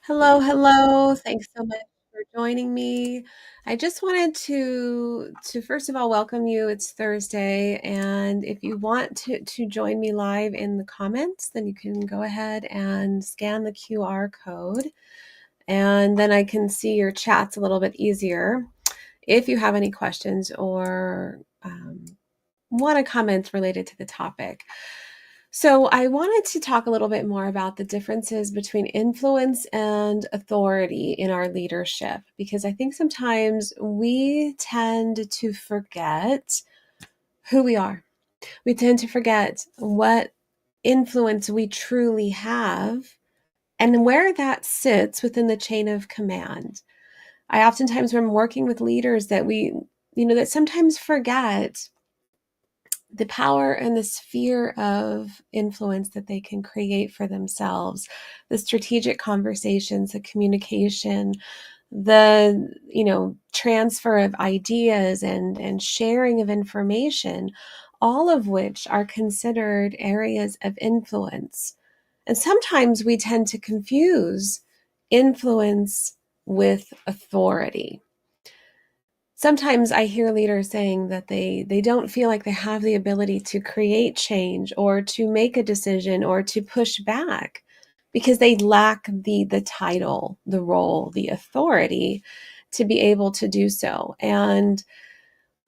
Hello, hello. Thanks so much for joining me. I just wanted to first of all welcome you. It's Thursday, and if you want to join me live in the comments, then you can go ahead and scan the QR code, and then I can see your chats a little bit easier. If you have any questions or want to comment related to the topic. So, I wanted to talk a little bit more about the differences between influence and authority in our leadership, because I think sometimes we tend to forget who we are. We tend to forget what influence we truly have and where that sits within the chain of command. I oftentimes, when I'm working with leaders, that sometimes forget the power and the sphere of influence that they can create for themselves, the strategic conversations, the communication, the transfer of ideas and sharing of information, all of which are considered areas of influence. And sometimes we tend to confuse influence with authority. Sometimes I hear leaders saying that they don't feel like they have the ability to create change or to make a decision or to push back because they lack the title, the role, the authority to be able to do so. And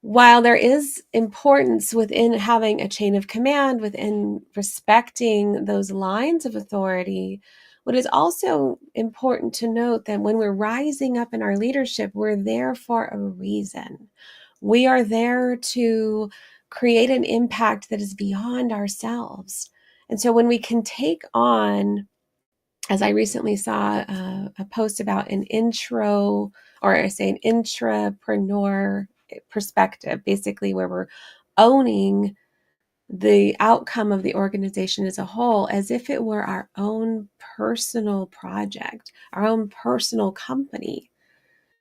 while there is importance within having a chain of command, within respecting those lines of authority, what is also important to note that when we're rising up in our leadership, we're there for a reason. We are there to create an impact that is beyond ourselves. And so when we can take on, as I recently saw a post about an intro, or I say an intrapreneur perspective, basically where we're owning the outcome of the organization as a whole as if it were our own personal project, our own personal company.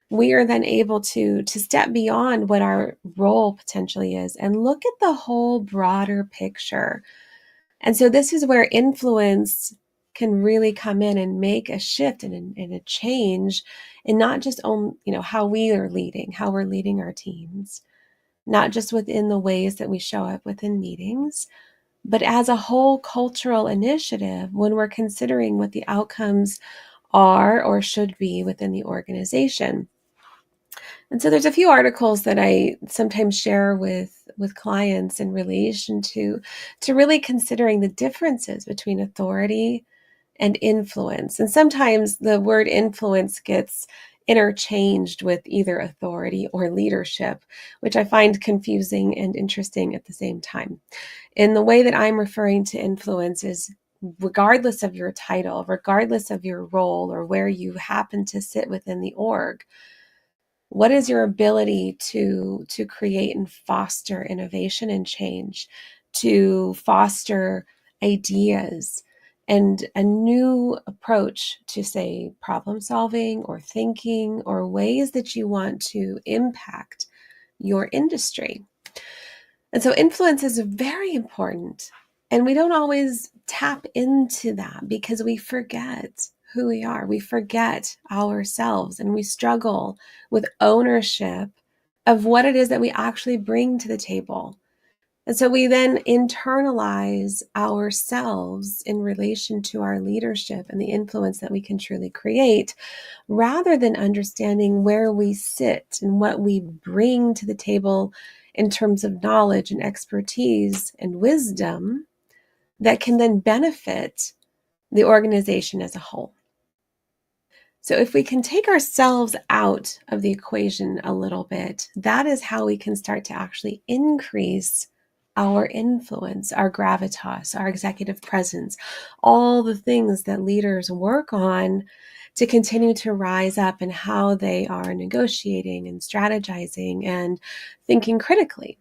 We are then able to step beyond what our role potentially is and look at the whole broader picture. And so this is where influence can really come in and make a shift and a change, and not just on, how we are leading, how we're leading our teams, not just within the ways that we show up within meetings, but as a whole cultural initiative when we're considering what the outcomes are or should be within the organization. And so there's a few articles that I sometimes share with clients in relation to really considering the differences between authority and influence. And sometimes the word influence gets interchanged with either authority or leadership, which I find confusing and interesting at the same time. In the way that I'm referring to influence is regardless of your title, regardless of your role or where you happen to sit within the org, what is your ability to create and foster innovation and change, to foster ideas and a new approach to, say, problem solving or thinking or ways that you want to impact your industry? And so influence is very important. And we don't always tap into that because we forget who we are. We forget ourselves and we struggle with ownership of what it is that we actually bring to the table. And so we then internalize ourselves in relation to our leadership and the influence that we can truly create, rather than understanding where we sit and what we bring to the table in terms of knowledge and expertise and wisdom that can then benefit the organization as a whole. So if we can take ourselves out of the equation a little bit, that is how we can start to actually increase our influence, our gravitas, our executive presence, all the things that leaders work on to continue to rise up in how they are negotiating and strategizing and thinking critically.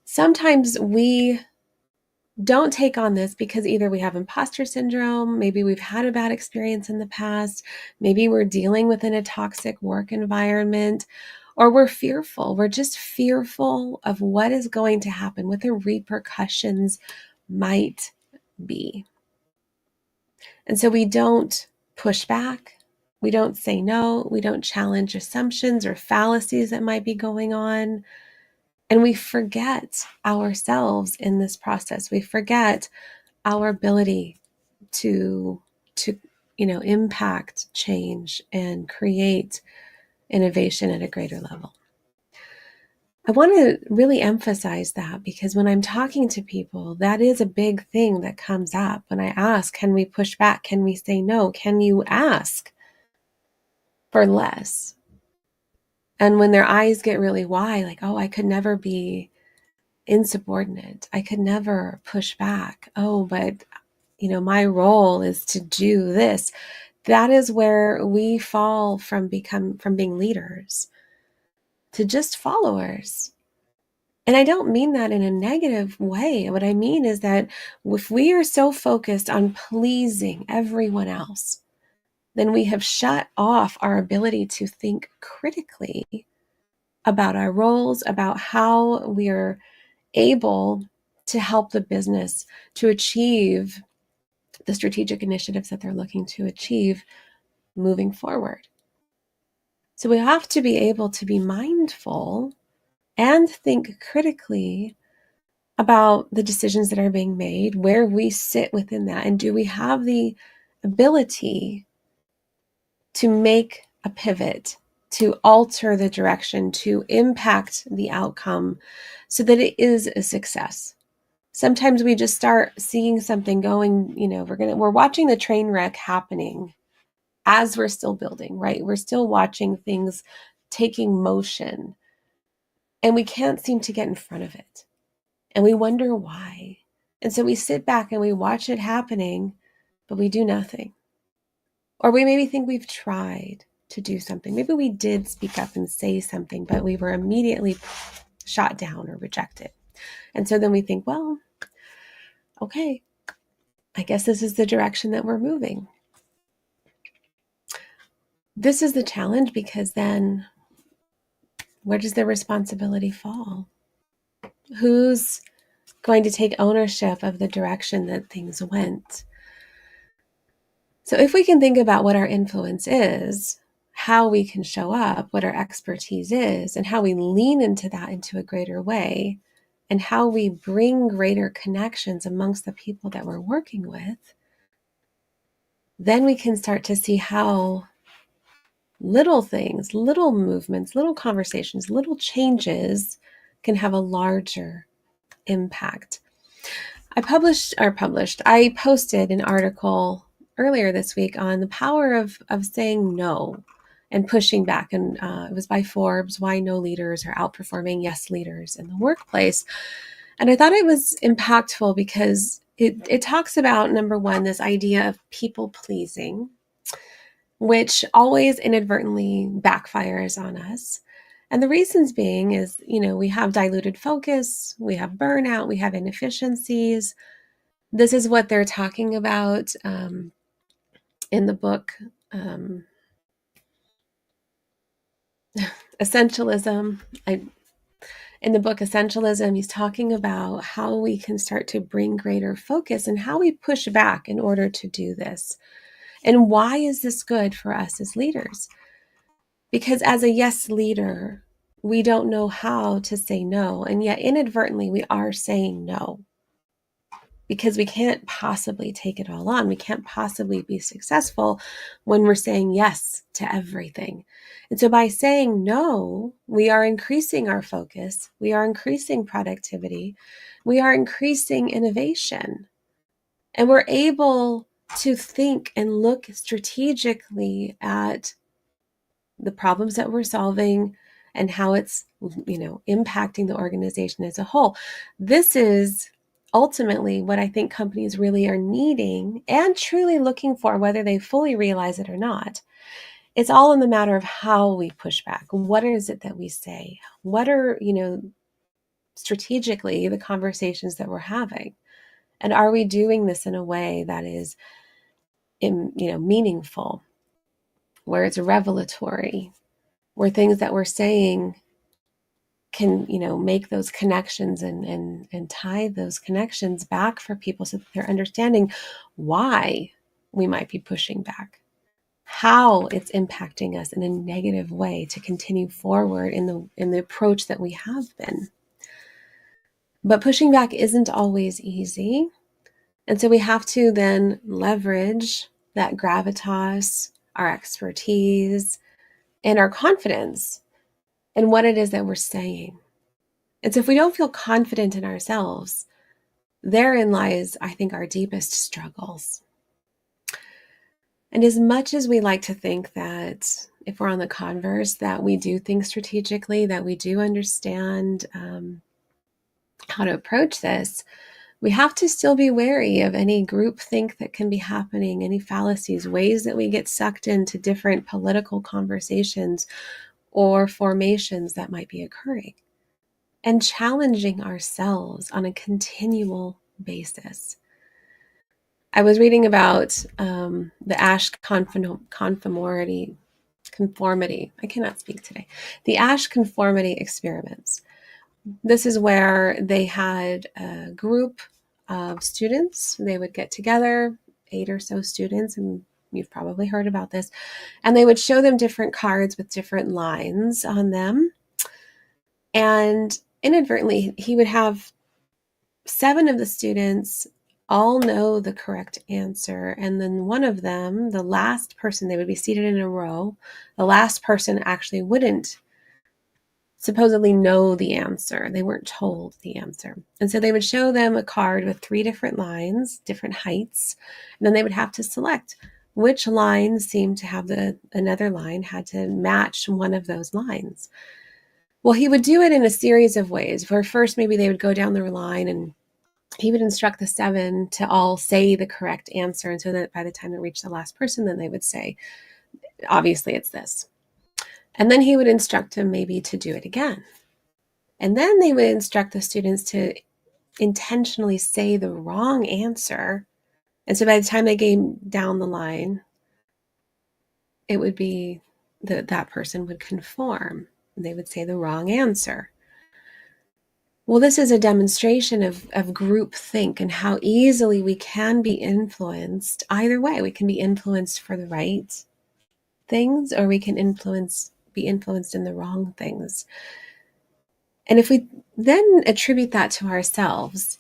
Sometimes we don't take on this because either we have imposter syndrome, maybe we've had a bad experience in the past, maybe we're dealing within a toxic work environment, or we're fearful. We're just fearful of what is going to happen, what the repercussions might be. And so we don't push back. We don't say no. We don't challenge assumptions or fallacies that might be going on. And we forget ourselves in this process. We forget our ability to impact change and create innovation at a greater level. I want to really emphasize that, because when I'm talking to people, that is a big thing that comes up when I ask, can we push back? Can we say no? Can you ask for less? And when their eyes get really wide, like, oh, I could never be insubordinate. I could never push back. Oh, but my role is to do this. That is where we fall from being leaders to just followers. And I don't mean that in a negative way. What I mean is that if we are so focused on pleasing everyone else, then we have shut off our ability to think critically about our roles, about how we are able to help the business to achieve the strategic initiatives that they're looking to achieve moving forward. So we have to be able to be mindful and think critically about the decisions that are being made, where we sit within that, and do we have the ability to make a pivot, to alter the direction, to impact the outcome so that it is a success. Sometimes we just start seeing something going, we're watching the train wreck happening as we're still building, right? We're still watching things taking motion, and we can't seem to get in front of it. And we wonder why. And so we sit back and we watch it happening, but we do nothing. Or we maybe think we've tried to do something. Maybe we did speak up and say something, but we were immediately shot down or rejected. And so then we think, well, okay, I guess this is the direction that we're moving. This is the challenge, because then where does the responsibility fall? Who's going to take ownership of the direction that things went? So if we can think about what our influence is, how we can show up, what our expertise is, and how we lean into that into a greater way, and how we bring greater connections amongst the people that we're working with, then we can start to see how little things, little movements, little conversations, little changes can have a larger impact. I posted an article earlier this week on the power of saying no and pushing back. And it was by Forbes, Why No Leaders Are Outperforming Yes Leaders in the Workplace. And I thought it was impactful because it talks about, number one, this idea of people pleasing, which always inadvertently backfires on us. And the reasons being is, we have diluted focus, we have burnout, we have inefficiencies. This is what they're talking about in the book, Essentialism. In the book Essentialism, he's talking about how we can start to bring greater focus and how we push back in order to do this. And why is this good for us as leaders? Because as a yes leader, we don't know how to say no. And yet inadvertently, we are saying no, because we can't possibly take it all on. We can't possibly be successful when we're saying yes to everything. And so by saying no, we are increasing our focus. We are increasing productivity. We are increasing innovation. And we're able to think and look strategically at the problems that we're solving and how it's, impacting the organization as a whole. This is ultimately what I think companies really are needing and truly looking for, whether they fully realize it or not. It's all in the matter of how we push back. What is it that we say? What are, strategically the conversations that we're having? And are we doing this in a way that is, meaningful, where it's revelatory, where things that we're saying can, make those connections and tie those connections back for people so that they're understanding why we might be pushing back. how it's impacting us in a negative way to continue forward in the approach that we have been. But pushing back isn't always easy. And so we have to then leverage that gravitas, our expertise, and our confidence in what it is that we're saying. And so if we don't feel confident in ourselves, therein lies, I think, our deepest struggles. And as much as we like to think that if we're on the converse, that we do things strategically, that we do understand how to approach this, we have to still be wary of any groupthink that can be happening, any fallacies, ways that we get sucked into different political conversations or formations that might be occurring, and challenging ourselves on a continual basis. I was reading about the Asch conformity. I cannot speak today. The Asch conformity experiments. This is where they had a group of students. They would get together, 8 or so students, and you've probably heard about this, and they would show them different cards with different lines on them. And inadvertently, he would have 7 of the students all know the correct answer. And then one of them, the last person, they would be seated in a row. The last person actually wouldn't supposedly know the answer. They weren't told the answer. And so they would show them a card with 3 different lines, different heights. And then they would have to select which line seemed to have another line had to match one of those lines. Well, he would do it in a series of ways, where first maybe they would go down the line and he would instruct the 7 to all say the correct answer. And so that by the time they reached the last person, then they would say, obviously it's this. And then he would instruct them maybe to do it again. And then they would instruct the students to intentionally say the wrong answer. And so by the time they came down the line, it would be that person would conform. They would say the wrong answer. Well, this is a demonstration of groupthink and how easily we can be influenced either way. We can be influenced for the right things, or we can be influenced in the wrong things. And if we then attribute that to ourselves,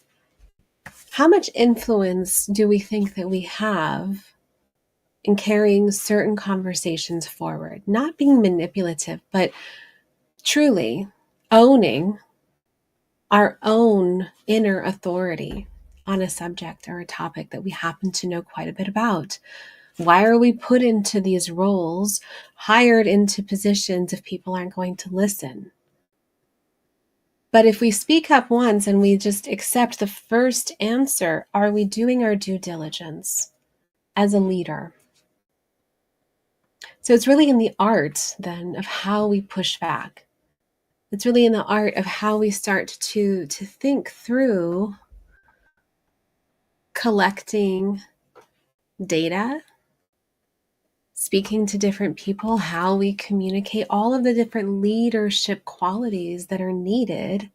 how much influence do we think that we have in carrying certain conversations forward? Not being manipulative, but truly owning our own inner authority on a subject or a topic that we happen to know quite a bit about. Why are we put into these roles, hired into positions if people aren't going to listen? But if we speak up once and we just accept the first answer, are we doing our due diligence as a leader? So it's really in the art then of how we push back. It's really in the art of how we start to think through collecting data, speaking to different people, how we communicate, all of the different leadership qualities that are needed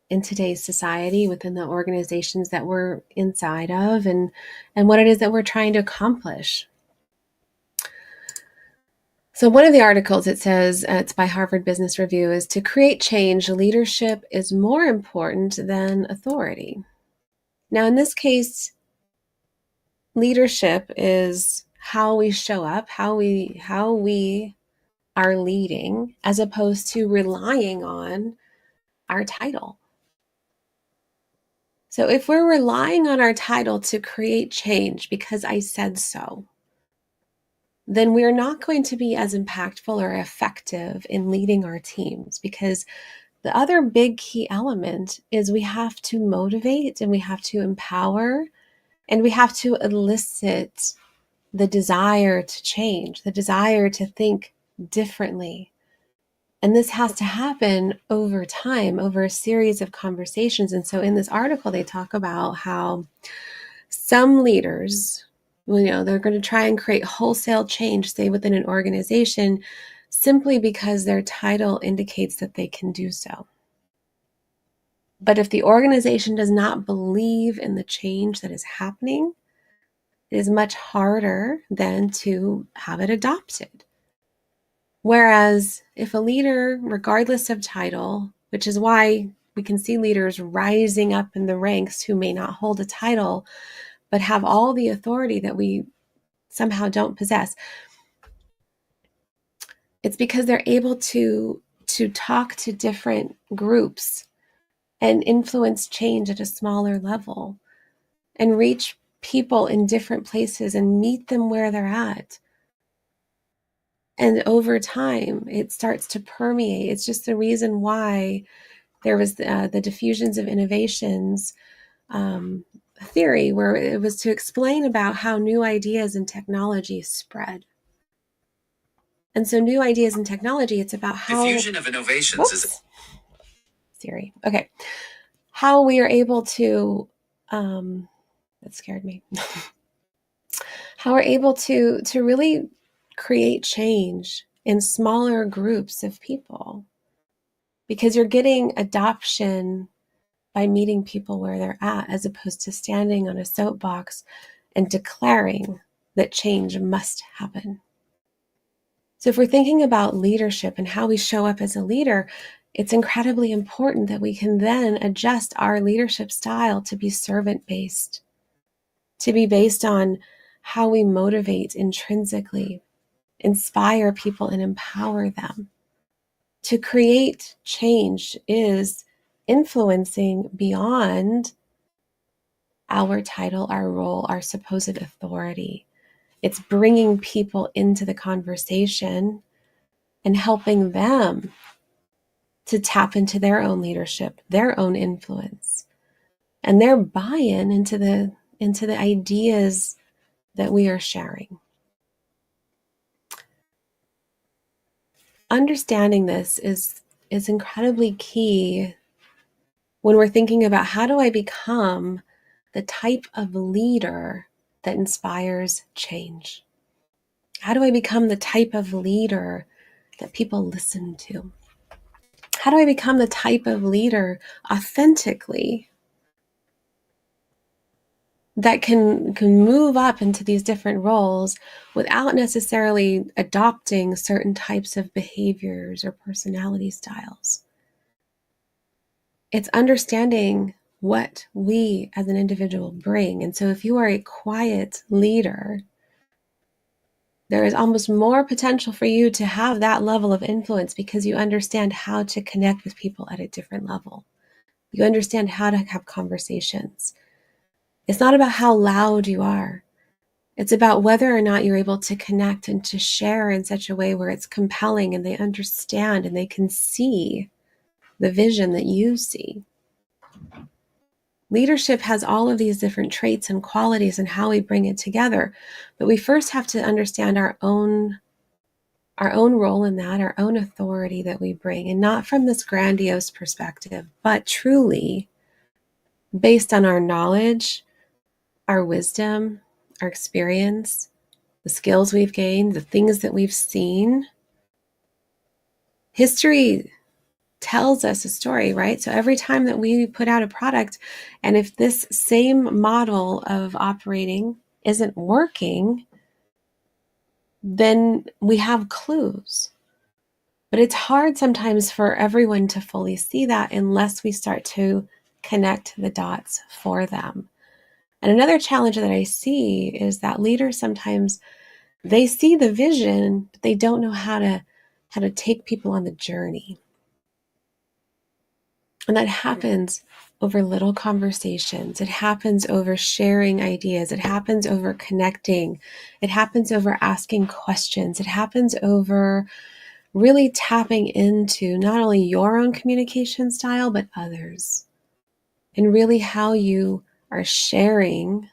in today's society within the organizations that we're inside of, and what it is that we're trying to accomplish. So one of the articles, it says, it's by Harvard Business Review, is to create change, leadership is more important than authority. Now, in this case, leadership is how we show up, how we are leading, as opposed to relying on our title. So if we're relying on our title to create change because I said so, then we're not going to be as impactful or effective in leading our teams, because the other big key element is we have to motivate and we have to empower and we have to elicit the desire to change, the desire to think differently. And this has to happen over time, over a series of conversations. And so in this article, they talk about how some leaders, they're going to try and create wholesale change, say within an organization, simply because their title indicates that they can do so. But if the organization does not believe in the change that is happening, it is much harder then to have it adopted. Whereas if a leader, regardless of title, which is why we can see leaders rising up in the ranks who may not hold a title, but have all the authority that we somehow don't possess, it's because they're able to talk to different groups and influence change at a smaller level and reach people in different places and meet them where they're at. And over time, it starts to permeate. It's just the reason why there was the diffusions of innovations theory, where it was to explain about how new ideas and technology spread. And so new ideas and technology, it's about how... Diffusion of innovations is... Siri. Okay. How we are able to... that scared me. How we're able to really create change in smaller groups of people. Because you're getting adoption by meeting people where they're at, as opposed to standing on a soapbox and declaring that change must happen. So if we're thinking about leadership and how we show up as a leader, it's incredibly important that we can then adjust our leadership style to be servant-based, to be based on how we motivate intrinsically, inspire people, and empower them. To create change is influencing beyond our title, our role, our supposed authority. It's bringing people into the conversation and helping them to tap into their own leadership, their own influence, and their buy-in into the ideas that we are sharing. Understanding this is incredibly key when we're thinking about, how do I become the type of leader that inspires change? How do I become the type of leader that people listen to? How do I become the type of leader authentically that can move up into these different roles without necessarily adopting certain types of behaviors or personality styles? It's understanding what we as an individual bring. And so if you are a quiet leader, there is almost more potential for you to have that level of influence, because you understand how to connect with people at a different level. You understand how to have conversations. It's not about how loud you are. It's about whether or not you're able to connect and to share in such a way where it's compelling and they understand and they can see the vision that you see. Leadership has all of these different traits and qualities and how we bring it together. But we first have to understand our own role in that, our own authority that we bring, and not from this grandiose perspective, but truly based on our knowledge, our wisdom, our experience, the skills we've gained, the things that we've seen. History tells us a story, right? So every time that we put out a product, and if this same model of operating isn't working, then we have clues. But it's hard sometimes for everyone to fully see that unless we start to connect the dots for them. And another challenge that I see is that leaders sometimes, they see the vision, but they don't know how to take people on the journey. And that happens over little conversations. It happens over sharing ideas. It happens over connecting. It happens over asking questions. It happens over really tapping into not only your own communication style, but others. And really how you are sharing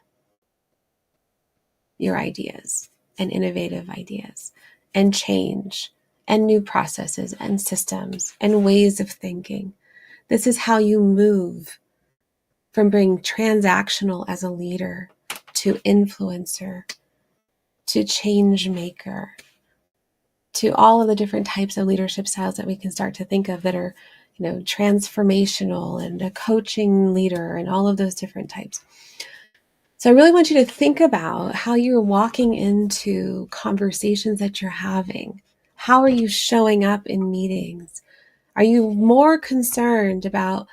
your ideas and innovative ideas and change and new processes and systems and ways of thinking. This is how you move from being transactional as a leader to influencer, to change maker, to all of the different types of leadership styles that we can start to think of that are, transformational, and a coaching leader, and all of those different types. So I really want you to think about how you're walking into conversations that you're having. How are you showing up in meetings? Are you more concerned about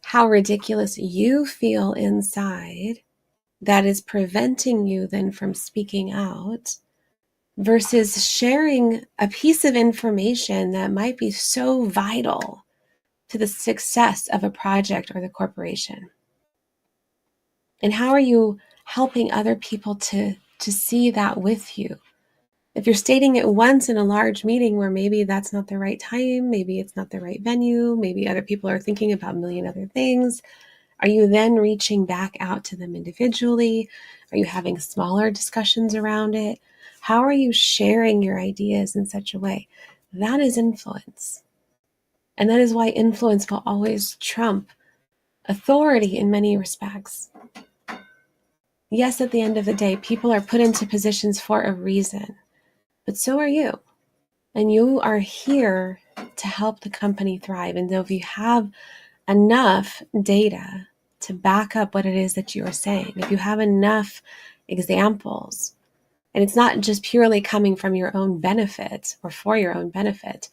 how ridiculous you feel inside that is preventing you then from speaking out versus sharing a piece of information that might be so vital to the success of a project or the corporation? And how are you helping other people to see that with you? If you're stating it once in a large meeting where maybe that's not the right time, maybe it's not the right venue, maybe other people are thinking about a million other things, are you then reaching back out to them individually? Are you having smaller discussions around it? How are you sharing your ideas in such a way? That is influence. And that is why influence will always trump authority in many respects. Yes, at the end of the day, people are put into positions for a reason, but so are you. And you are here to help the company thrive. And so if you have enough data to back up what it is that you are saying, if you have enough examples, and it's not just purely coming from your own benefit or for your own benefit,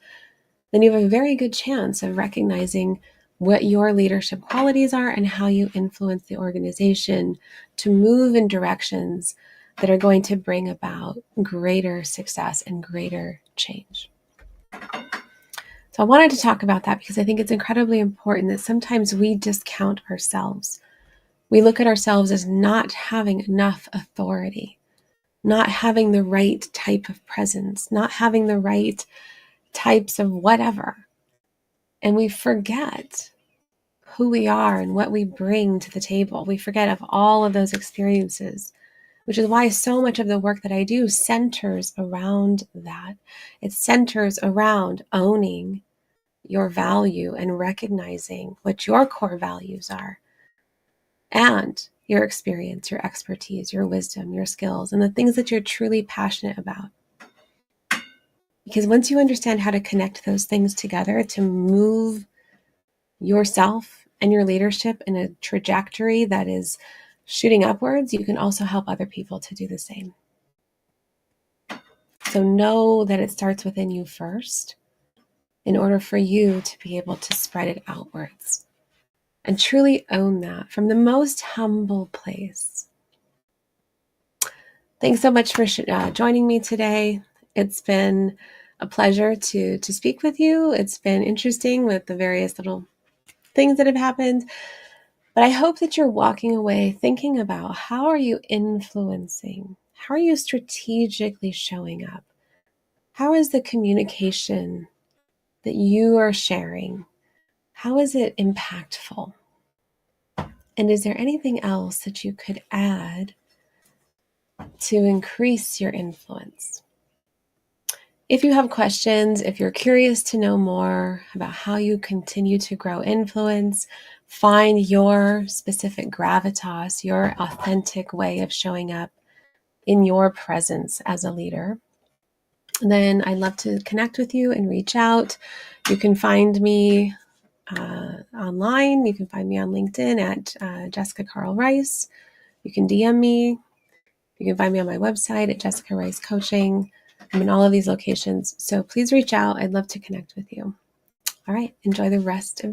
then you have a very good chance of recognizing what your leadership qualities are and how you influence the organization to move in directions that are going to bring about greater success and greater change. So I wanted to talk about that because I think it's incredibly important that sometimes we discount ourselves. We look at ourselves as not having enough authority, not having the right type of presence, not having the right types of whatever. And we forget who we are and what we bring to the table. We forget of all of those experiences, which is why so much of the work that I do centers around that. It centers around owning your value and recognizing what your core values are and your experience, your expertise, your wisdom, your skills, and the things that you're truly passionate about. Because once you understand how to connect those things together to move yourself and your leadership in a trajectory that is shooting upwards, you can also help other people to do the same. So know that it starts within you first in order for you to be able to spread it outwards and truly own that from the most humble place. Thanks so much for joining me today. It's been a pleasure to speak with you. It's been interesting with the various little things that have happened. But I hope that you're walking away thinking about how are you influencing? How are you strategically showing up? How is the communication that you are sharing? How is it impactful? And is there anything else that you could add to increase your influence? If you have questions, if you're curious to know more about how you continue to grow influence, find your specific gravitas, your authentic way of showing up in your presence as a leader, then I'd love to connect with you and reach out. You can find me online. You can find me on LinkedIn at Jessica Carl Rice. You can DM me. You can find me on my website at Jessica Rice Coaching. I'm in all of these locations. So please reach out. I'd love to connect with you. All right. Enjoy the rest of